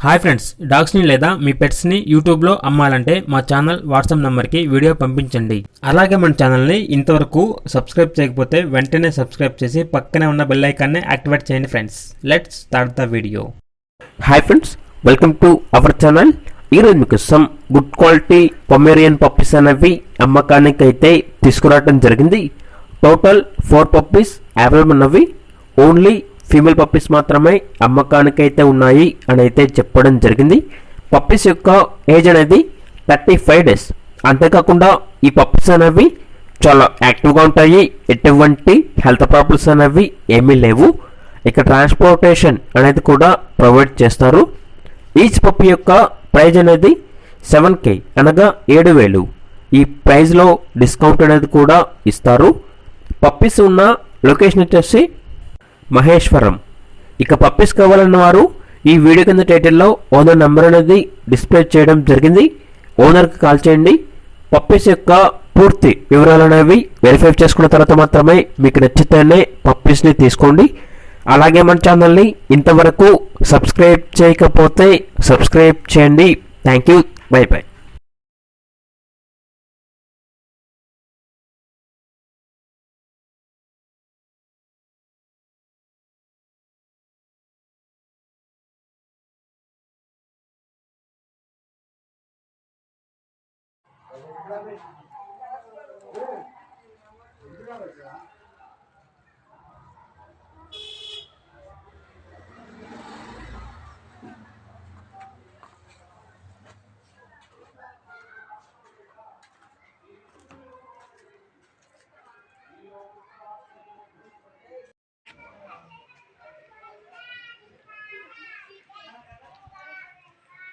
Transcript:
Hi friends, డాగ్స్ని లేదా మీ పెట్స్ని యూట్యూబ్లో అమ్మాలంటే మా ఛానల్ వాట్సాప్ నెంబర్కి వీడియో పంపించండి. అలాగే మన ఛానల్ని ఇంతవరకు సబ్స్క్రైబ్ చేయకపోతే వెంటనే సబ్స్క్రైబ్ చేసి పక్కనే ఉన్న బెల్ ఐకాన్ని యాక్టివేట్ చేయండి friends. Let's start the video. Hi friends, welcome to our channel. ఈరోజు మీకు some good quality Pomeranian puppies అనేవి అమ్మకానికి అయితే తీసుకురావడం జరిగింది. టోటల్ 4 పప్పీస్ అవైలబుల్ ఉన్నవి. ఓన్లీ ఫీమేల్ పప్పీస్ మాత్రమే అమ్మకానికి అయితే ఉన్నాయి అని అయితే చెప్పడం జరిగింది. పప్పీస్ యొక్క ఏజ్ అనేది 35 డేస్. అంతేకాకుండా ఈ పప్పీస్ అనేవి చాలా యాక్టివ్గా ఉంటాయి. ఎటువంటి హెల్త్ ప్రాబ్లమ్స్ అనేవి ఏమీ లేవు. ఇక ట్రాన్స్పోర్టేషన్ అనేది కూడా ప్రొవైడ్ చేస్తారు. ఈచ్ పప్పీ యొక్క ప్రైజ్ అనేది 7K అనగా 7,000. ఈ ప్రైజ్లో డిస్కౌంట్ అనేది కూడా ఇస్తారు. పప్పీస్ ఉన్న లొకేషన్ వచ్చేసి మహేశ్వరం. ఇక పప్పీస్ కావాలన్న వారు ఈ వీడియో కింద టైటిల్లో ఓనర్ నెంబర్ అనేది డిస్ప్లే చేయడం జరిగింది. ఓనర్కి కాల్ చేయండి. పప్పీస్ యొక్క పూర్తి వివరాలు అనేవి వెరిఫై చేసుకున్న తర్వాత మాత్రమే మీకు నచ్చితేనే పప్పీస్ని తీసుకోండి. అలాగే మన ఛానల్ని ఇంతవరకు సబ్స్క్రైబ్ చేయకపోతే సబ్స్క్రైబ్ చేయండి. Thank you. By by.